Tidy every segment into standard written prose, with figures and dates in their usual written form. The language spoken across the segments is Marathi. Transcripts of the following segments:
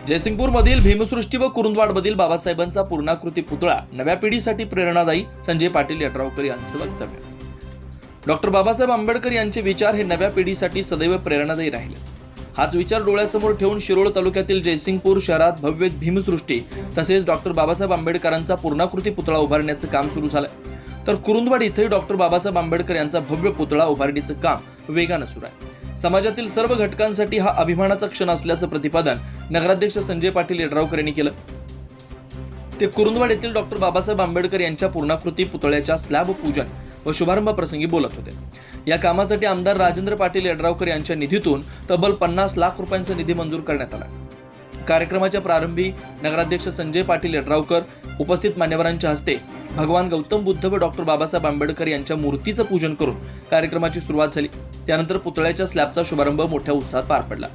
जयसिंगपूरमधील भीमसृष्टी व कुरुंदवाडमधील बाबासाहेबांचा पूर्णाकृती पुतळा नव्या पिढीसाठी प्रेरणादायी, संजय पाटील यड्रावकर यांचं वक्तव्य. डॉक्टर बाबासाहेब आंबेडकर यांचे विचार हे नव्या पिढीसाठी सदैव प्रेरणादायी राहिले. हाच विचार डोळ्यासमोर ठेवून शिरोळ तालुक्यातील जयसिंगपूर शहरात भव्य भीमसृष्टी तसेच डॉक्टर बाबासाहेब आंबेडकरांचा पूर्णाकृती पुतळा उभारण्याचं काम सुरू झालं. तर कुरुंदवाड इथेही डॉक्टर बाबासाहेब आंबेडकर यांचा भव्य पुतळा उभारणीचं काम वेगानं सुरू आहे. समाजातील सर्व घटकांसाठी हा अभिमानाचा क्षण असल्याचं प्रतिपादन नगराध्यक्ष संजय पाटील यड्रावकर यांनी केलं. ते कुरुंदवाड येथील डॉक्टर बाबासाहेब आंबेडकर यांच्या पूर्णाकृती पुतळ्याच्या स्लॅब पूजन व शुभारंभ प्रसंगी बोलत होते. या कामासाठी आमदार राजेंद्र पाटील यड्रावकर यांच्या निधीतून तब्बल 50 लाख रुपयांचा निधी मंजूर करण्यात आला. कार्यक्रमाच्या प्रारंभी नगराध्यक्ष संजय पाटील यड्रावकर उपस्थित मान्यवरांच्या हस्ते भगवान गौतम बुद्ध व डॉक्टर बाबासाहेब आंबेडकर यांच्या मूर्तीचं पूजन करून कार्यक्रमाची सुरुवात झाली. त्यानंतर पुतळ्याच्या स्लॅबचा शुभारंभ मोठ्या उत्साहात पार पडला.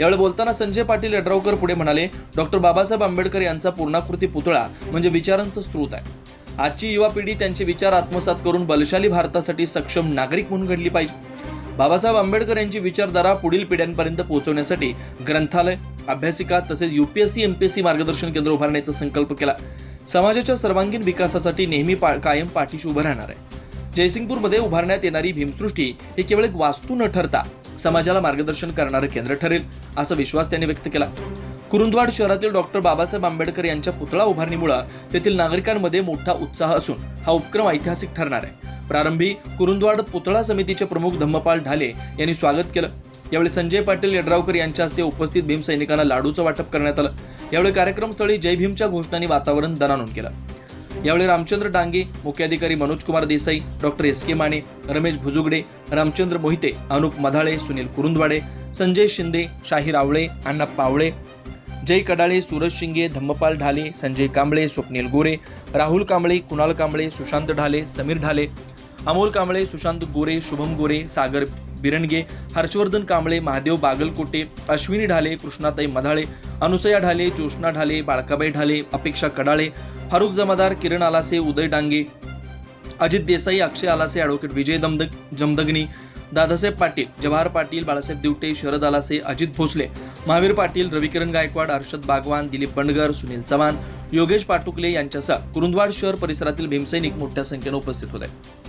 यावेळी बोलताना संजय पाटील यड्रावकर पुढे म्हणाले, डॉक्टर बाबासाहेब आंबेडकर यांचा पूर्णाकृती पुतळा म्हणजे विचारांचा स्रोत आहे. आजची युवा पिढी त्यांचे विचार आत्मसात करून बलशाली भारतासाठी सक्षम नागरिक म्हणून घडली पाहिजे. बाबासाहेब आंबेडकर यांची विचारधारा पुढील पिढ्यांपर्यंत पोहोचवण्यासाठी ग्रंथालय, अभ्यासिका तसेच UPSC MPSC मार्गदर्शन केंद्र उभारण्याचा संकल्प केला. समाजाच्या सर्वांगीण विकासासाठी नेहमी कायम पाठीशी उभं राहणार आहे. जयसिंगपूरमध्ये उभारण्यात येणारी भीमसृष्टी ही केवळ एक वास्तू न ठरता समाजाला मार्गदर्शन करणारं केंद्र ठरेल असा विश्वास त्यांनी व्यक्त केला. कुरुंदवाड शहरातील डॉक्टर बाबासाहेब आंबेडकर यांच्या पुतळा उभारणीमुळे तेथील नागरिकांमध्ये मोठा उत्साह असून हा उपक्रम ऐतिहासिक ठरणार आहे. प्रारंभी कुरुंदवाड पुतळा समितीचे प्रमुख धम्मपाल ढाले यांनी स्वागत केलं. यावेळी संजय पाटील यड्रावकर यांच्या हस्ते उपस्थित भीम सैनिकांना लाडूचं वाटप करण्यात आलं. यावेळी कार्यक्रमस्थळी जय भीमच्या घोषणांनी वातावरण दणाणून केलं. यावेळी रामचंद्र डांगे, मुख्याधिकारी मनोज कुमार देसाई, डॉक्टर SK माने, रमेश भुजुगडे, रामचंद्र मोहिते, अनुप मधाळे, सुनील कुरुंदवाडे, संजय शिंदे, शाहीर आवळे, अण्णा पावळे, जय कडाळे, सूरज शिंगे, धम्मपाल ढाले, संजय कांबळे, स्वप्नील गोरे, राहुल कांबळे, कुणाल कांबळे, सुशांत ढाले, समीर ढाले, अमोल कांबळे, सुशांत गोरे, शुभम गोरे, सागर बिरणगे, हर्षवर्धन कांबळे, महादेव बागलकोटे, अश्विनी ढाले, कृष्णाताई मधाळे, अनुसया ढाले, जोशना ढाले, बाळकाबाई ढाले, अपेक्षा कडाळे, फारुख जमादार, किरण आलासे, उदय डांगे, अजित देसाई, अक्षय आलासे, ॲडव्होकेट विजय जमदग्नी, दादासाहेब पाटील, जवाहर पाटील, बाळासाहेब दिवटे, शरद आलासे, अजित भोसले, महावीर पाटील, रविकिरण गायकवाड, अर्षद बागवान, दिलीप बंडगर, सुनील चव्हाण, योगेश पाटुकले यांच्यासह कुरुंदवाड शहर परिसरातील भीमसैनिक मोठ्या संख्येने उपस्थित होते.